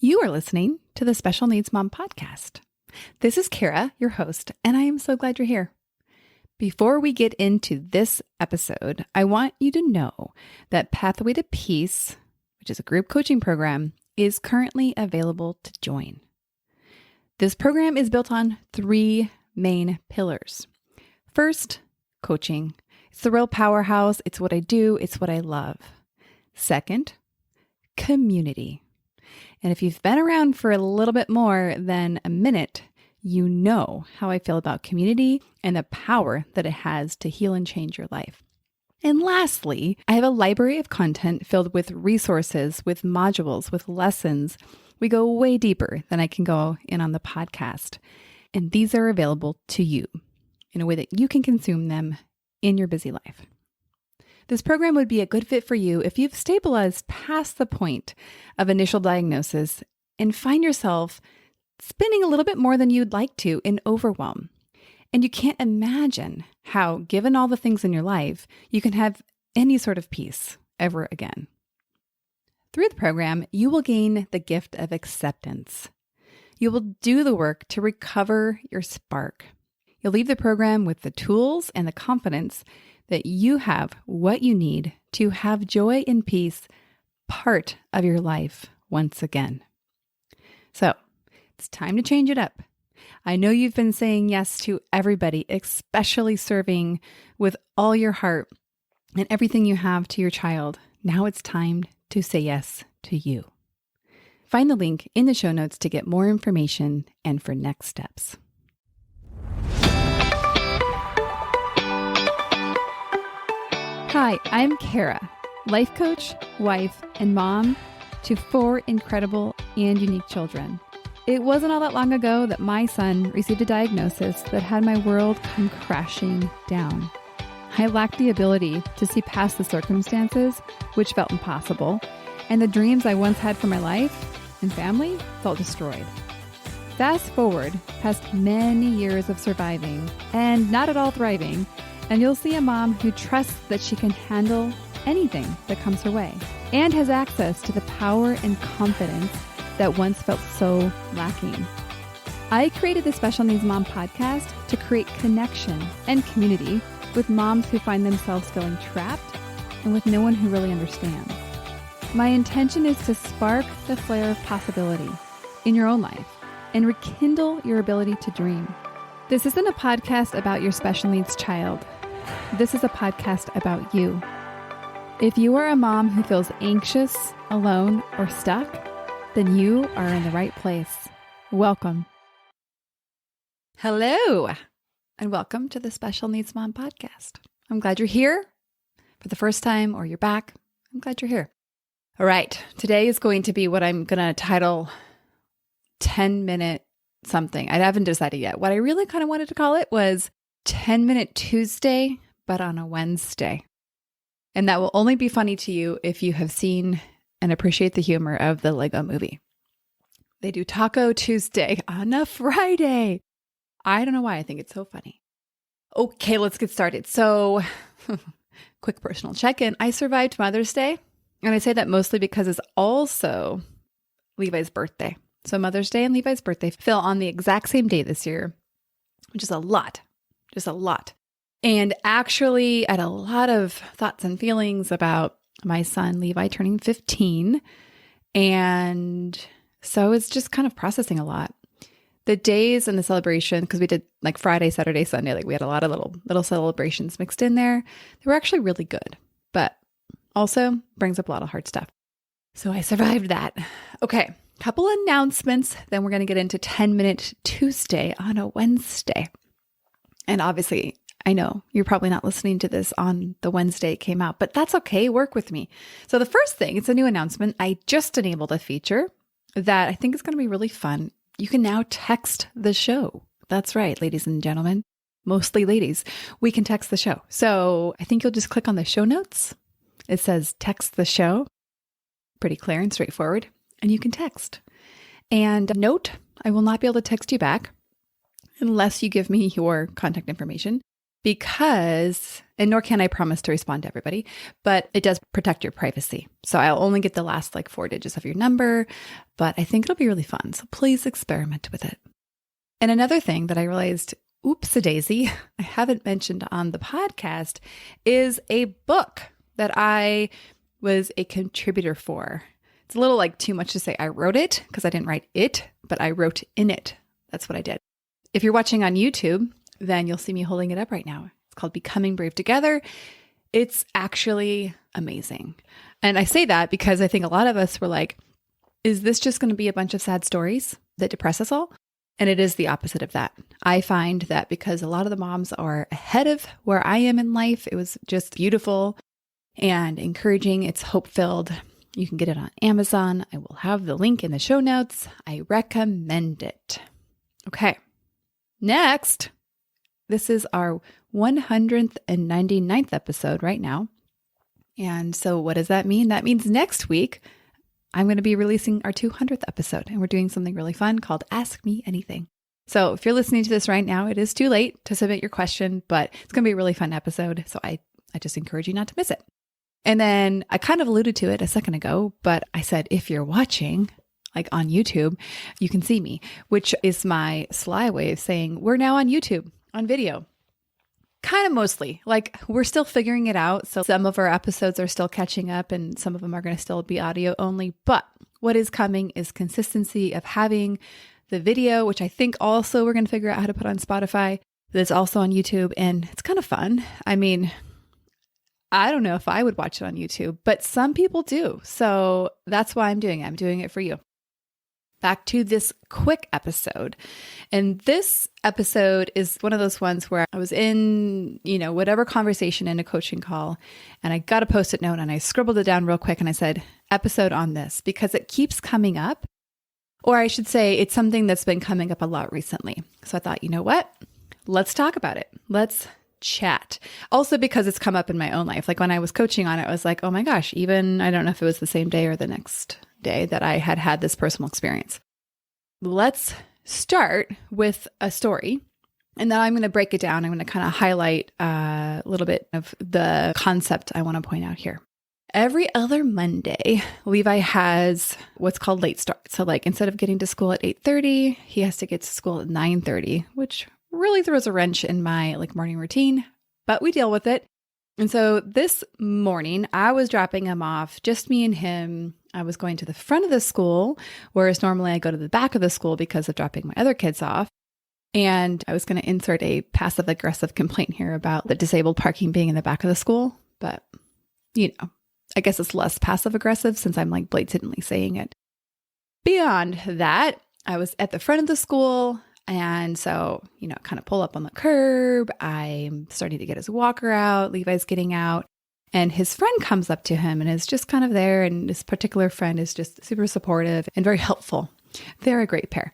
You are listening to the Special Needs Mom podcast. This is Kara, your host, and I am so glad you're here. Before we get into this episode, I want you to know that Pathway to Peace, which is a group coaching program, is currently available to join. This program is built on three main pillars. First, coaching. It's the real powerhouse. It's what I do. It's what I love. Second, community. And if you've been around for a little bit more than a minute, you know how I feel about community and the power that it has to heal and change your life. And lastly, I have a library of content filled with resources, with modules, with lessons. We go way deeper than I can go in on the podcast. And these are available to you in a way that you can consume them in your busy life. This program would be a good fit for you if you've stabilized past the point of initial diagnosis and find yourself spending a little bit more than you'd like to in overwhelm. And you can't imagine how, given all the things in your life, you can have any sort of peace ever again. Through the program, you will gain the gift of acceptance. You will do the work to recover your spark. You'll leave the program with the tools and the confidence that you have what you need to have joy and peace part of your life once again. So it's time to change it up. I know you've been saying yes to everybody, especially serving with all your heart and everything you have to your child. Now it's time to say yes to you. Find the link in the show notes to get more information and for next steps. Hi, I'm Kara, life coach, wife, and mom to 4 incredible and unique children. It wasn't all that long ago that my son received a diagnosis that had my world come crashing down. I lacked the ability to see past the circumstances, which felt impossible, and the dreams I once had for my life and family felt destroyed. Fast forward past many years of surviving and not at all thriving, and you'll see a mom who trusts that she can handle anything that comes her way and has access to the power and confidence that once felt so lacking. I created the Special Needs Mom podcast to create connection and community with moms who find themselves feeling trapped and with no one who really understands. My intention is to spark the flare of possibility in your own life and rekindle your ability to dream. This isn't a podcast about your special needs child. This is a podcast about you. If you are a mom who feels anxious, alone, or stuck, then you are in the right place. Welcome. Hello, and welcome to the Special Needs Mom podcast. I'm glad you're here for the first time or you're back. I'm glad you're here. All right, today is going to be what I'm going to title 10-minute something. I haven't decided yet. What I really kind of wanted to call it was 10-minute Tuesday, but on a Wednesday. And that will only be funny to you if you have seen and appreciate the humor of the Lego movie. They do Taco Tuesday on a Friday. I don't know why I think it's so funny. Okay, let's get started. So, quick personal check-in. I survived Mother's Day, and I say that mostly because it's also Levi's birthday. So Mother's Day and Levi's birthday fell on the exact same day this year, which is a lot, just a lot. And actually, I had a lot of thoughts and feelings about my son, Levi, turning 15. And so I was just kind of processing a lot. The days and the celebration, because we did like Friday, Saturday, Sunday, like we had a lot of little celebrations mixed in there. They were actually really good, but also brings up a lot of hard stuff. So I survived that. Okay, couple announcements. Then we're going to get into 10-minute Tuesday on a Wednesday. And obviously, I know you're probably not listening to this on the Wednesday it came out, but that's okay. Work with me. So the first thing, it's a new announcement. I just enabled a feature that I think is going to be really fun. You can now text the show. That's right, ladies and gentlemen, mostly ladies. We can text the show. So I think you'll just click on the show notes. It says text the show. Pretty clear and straightforward. And you can text. And note, I will not be able to text you back unless you give me your contact information, because, and nor can I promise to respond to everybody, but it does protect your privacy. So I'll only get the last like 4 digits of your number, but I think it'll be really fun. So please experiment with it. And another thing that I realized, oops-a-daisy, I haven't mentioned on the podcast is a book that I was a contributor for. It's a little like too much to say I wrote it because I didn't write it, but I wrote in it. That's what I did. If you're watching on YouTube, then you'll see me holding it up right now. It's called Becoming Brave Together. It's actually amazing. And I say that because I think a lot of us were like, is this just going to be a bunch of sad stories that depress us all? And it is the opposite of that. I find that because a lot of the moms are ahead of where I am in life, it was just beautiful and encouraging. It's hope-filled. You can get it on Amazon. I will have the link in the show notes. I recommend it. Okay. Next, this is our 199th episode right now. And so what does that mean? That means next week, I'm going to be releasing our 200th episode, and we're doing something really fun called Ask Me Anything. So if you're listening to this right now, it is too late to submit your question, but it's going to be a really fun episode. So I just encourage you not to miss it. And then I kind of alluded to it a second ago, but I said, if you're watching like on YouTube, you can see me, which is my sly way of saying we're now on YouTube on video. Kind of mostly, like we're still figuring it out. So some of our episodes are still catching up and some of them are going to still be audio only. But what is coming is consistency of having the video, which I think also we're going to figure out how to put on Spotify. That's also on YouTube and it's kind of fun. I mean, I don't know if I would watch it on YouTube, but some people do. So that's why I'm doing it. I'm doing it for you. Back to this quick episode. And this episode is one of those ones where I was in, whatever conversation in a coaching call, and I got a Post-it note and I scribbled it down real quick and I said, episode on this, because it keeps coming up. Or I should say it's something that's been coming up a lot recently. So I thought, you know what? Let's talk about it. Let's chat. Also because it's come up in my own life. Like when I was coaching on it, I was like, oh my gosh, even, I don't know if it was the same day or the next day that I had this personal experience. Let's start with a story, and then I'm going to break it down. I'm going to kind of highlight a little bit of the concept I want to point out here. Every other Monday, Levi has what's called late start. So like instead of getting to school at 8:30, he has to get to school at 9:30, which really throws a wrench in my morning routine, but we deal with it. And so this morning I was dropping him off, just me and him. I was going to the front of the school, whereas normally I go to the back of the school because of dropping my other kids off. And I was going to insert a passive aggressive complaint here about the disabled parking being in the back of the school. But, I guess it's less passive aggressive since I'm like blatantly saying it. Beyond that, I was at the front of the school. And so, kind of pull up on the curb. I'm starting to get his walker out. Levi's getting out. And his friend comes up to him and is just kind of there. And this particular friend is just super supportive and very helpful. They're a great pair.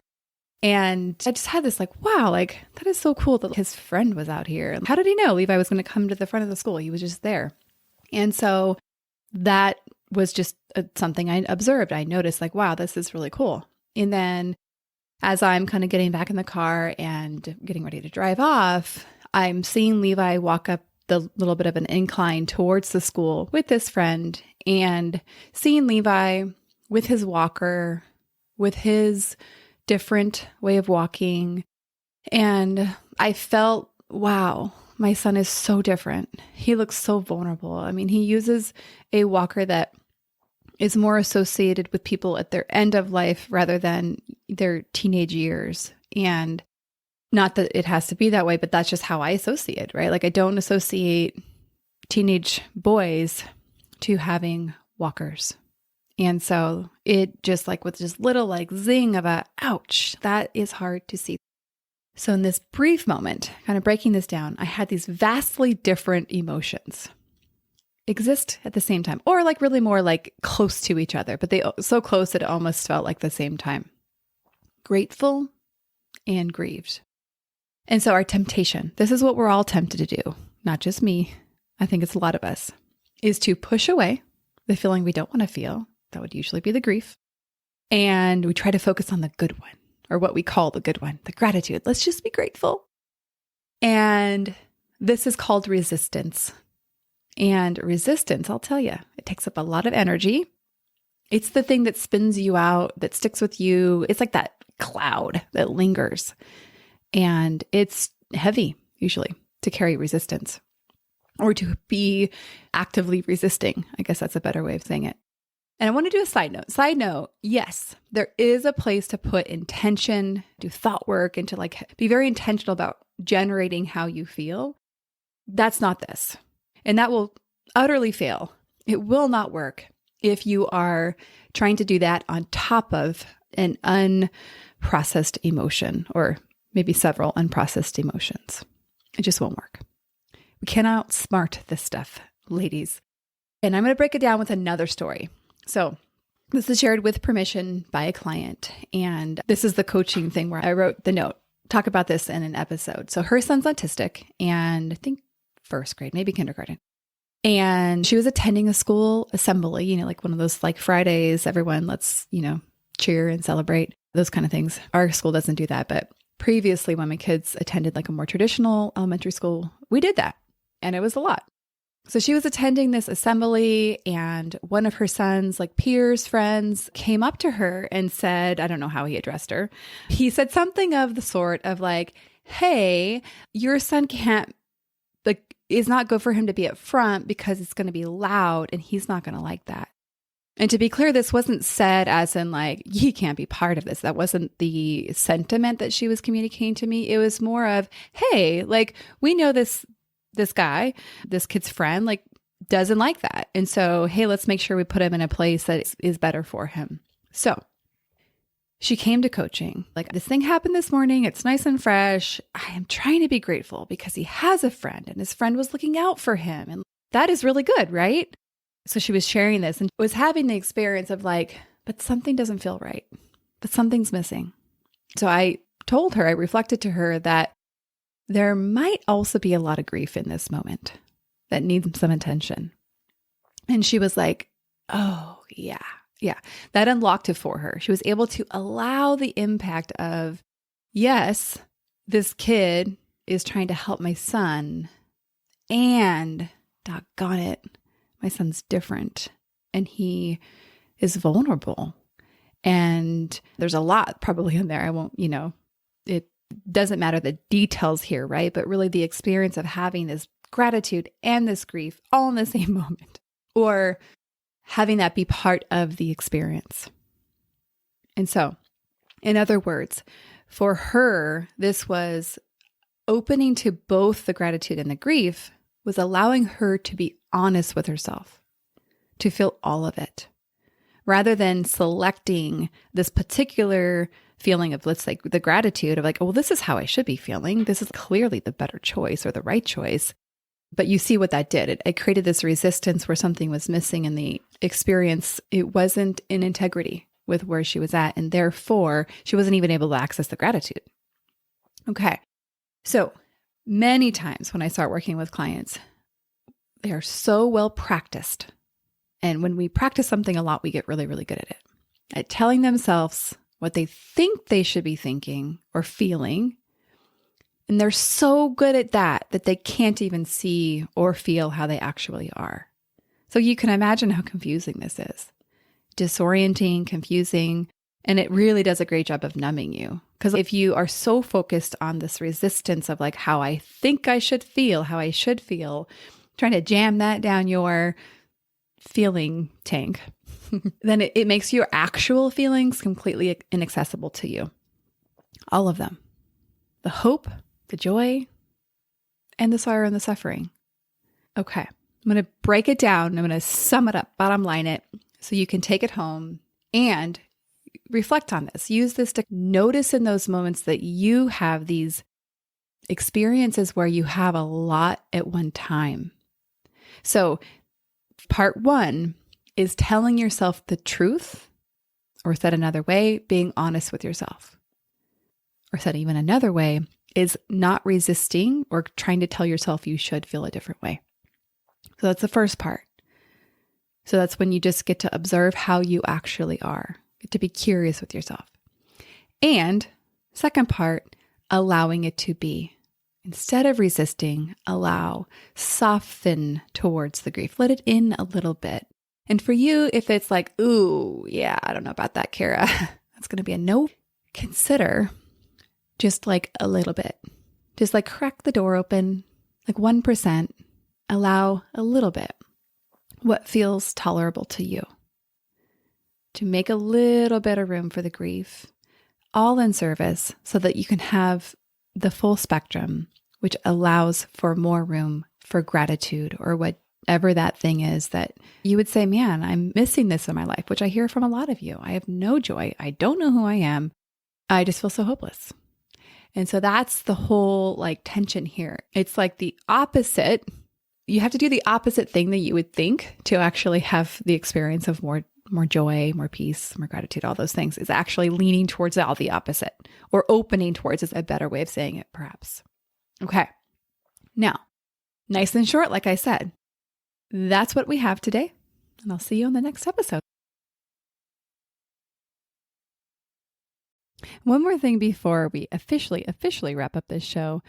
And I just had this wow, that is so cool that his friend was out here. How did he know Levi was going to come to the front of the school? He was just there. And so that was just something I observed. I noticed wow, this is really cool. And then as I'm kind of getting back in the car and getting ready to drive off, I'm seeing Levi walk up the little bit of an incline towards the school with this friend, and seeing Levi with his walker, with his different way of walking. And I felt, wow, my son is so different. He looks so vulnerable. I mean, he uses a walker that is more associated with people at their end of life rather than their teenage years. And not that it has to be that way, but that's just how I associate, right? I don't associate teenage boys to having walkers. And so it just with this little zing of a ouch, that is hard to see. So in this brief moment, kind of breaking this down, I had these vastly different emotions exist at the same time, or really more close to each other, but they so close that it almost felt like the same time. Grateful and grieved. And so our temptation, this is what we're all tempted to do, not just me, I think it's a lot of us, is to push away the feeling we don't want to feel. That would usually be the grief. And we try to focus on the good one, or what we call the good one, the gratitude. Let's just be grateful. And This is called resistance. And resistance, I'll tell you, it takes up a lot of energy. It's the thing that spins you out, that sticks with you. It's like that cloud that lingers. And it's heavy, usually, to carry resistance or to be actively resisting. I guess that's a better way of saying it. And I want to do a side note. Side note, yes, there is a place to put intention, do thought work, and to be very intentional about generating how you feel. That's not this. And that will utterly fail. It will not work if you are trying to do that on top of an unprocessed emotion, or maybe several unprocessed emotions. It just won't work. We cannot outsmart this stuff, ladies. And I'm going to break it down with another story. So this is shared with permission by a client. And this is the coaching thing where I wrote the note, talk about this in an episode. So her son's autistic, and I think first grade, maybe kindergarten. And she was attending a school assembly, like one of those Fridays, everyone let's, cheer and celebrate, those kind of things. Our school doesn't do that. But previously when my kids attended a more traditional elementary school, we did that. And it was a lot. So she was attending this assembly, and one of her son's peers, friends came up to her and said, I don't know how he addressed her. He said something of the sort of hey, your son can't, it's not good for him to be up front because it's going to be loud and he's not going to like that. And to be clear, this wasn't said as in he can't be part of this. That wasn't the sentiment that she was communicating to me. It was more of, hey, we know this guy, this kid's friend, doesn't like that. And so, hey, let's make sure we put him in a place that is better for him. So she came to coaching. This thing happened this morning. It's nice and fresh. I am trying to be grateful because he has a friend and his friend was looking out for him. And that is really good, right? So she was sharing this and was having the experience of but something doesn't feel right, but something's missing. So I told her, I reflected to her that there might also be a lot of grief in this moment that needs some attention. And she was like, oh, yeah. That unlocked it for her. She was able to allow the impact of, yes, this kid is trying to help my son, and doggone it, my son's different and he is vulnerable. And there's a lot probably in there. I won't, it doesn't matter the details here, right? But really the experience of having this gratitude and this grief all in the same moment, or having that be part of the experience. And so, in other words, for her, this was opening to both the gratitude and the grief, was allowing her to be honest with herself, to feel all of it, rather than selecting this particular feeling of, let's say, the gratitude of well, this is how I should be feeling. This is clearly the better choice or the right choice. But you see what that did. It created this resistance where something was missing in the experience. It wasn't in integrity with where she was at. And therefore, she wasn't even able to access the gratitude. Okay. So many times when I start working with clients, they are so well practiced. And when we practice something a lot, we get really, really good at it. At telling themselves what they think they should be thinking or feeling. And they're so good at that they can't even see or feel how they actually are. So you can imagine how confusing this is. Disorienting, confusing, and it really does a great job of numbing you. Because if you are so focused on this resistance of how I think I should feel, trying to jam that down your feeling tank, then it makes your actual feelings completely inaccessible to you. All of them. The hope, the joy, and the sorrow and the suffering. Okay, I'm going to break it down. I'm going to sum it up, bottom line it, so you can take it home and reflect on this. Use this to notice in those moments that you have these experiences where you have a lot at one time. So part one is telling yourself the truth, or said another way, being honest with yourself. Or said even another way, is not resisting or trying to tell yourself you should feel a different way. So that's the first part. So that's when you just get to observe how you actually are, get to be curious with yourself. And second part, allowing it to be. Instead of resisting, allow, soften towards the grief. Let it in a little bit. And for you, if it's like, ooh, yeah, I don't know about that, Kara, that's going to be a no. Consider just like a little bit. Just like crack the door open, like 1%. Allow a little bit. What feels tolerable to you? To make a little bit of room for the grief, all in service so that you can have the full spectrum, which allows for more room for gratitude or whatever that thing is that you would say, man, I'm missing this in my life, which I hear from a lot of you. I have no joy. I don't know who I am. I just feel so hopeless. And so that's the whole like tension here. It's like the opposite. You have to do the opposite thing that you would think to actually have the experience of more joy, more peace, more gratitude, all those things. Is actually leaning towards all the opposite, or opening towards is a better way of saying it, perhaps. Okay. Now, nice and short, like I said, that's what we have today. And I'll see you on the next episode. One more thing before we officially wrap up this show.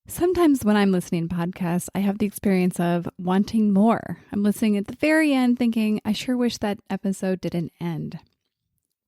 Sometimes when I'm listening to podcasts, I have the experience of wanting more. I'm listening at the very end thinking, I sure wish that episode didn't end.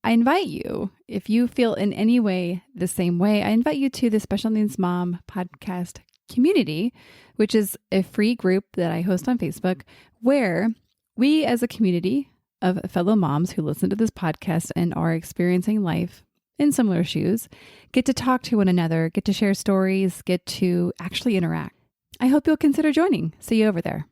I invite you, if you feel in any way the same way, I invite you to the Special Needs Mom podcast community, which is a free group that I host on Facebook, where we as a community of fellow moms who listen to this podcast and are experiencing life in similar shoes, get to talk to one another, get to share stories, get to actually interact. I hope you'll consider joining. See you over there.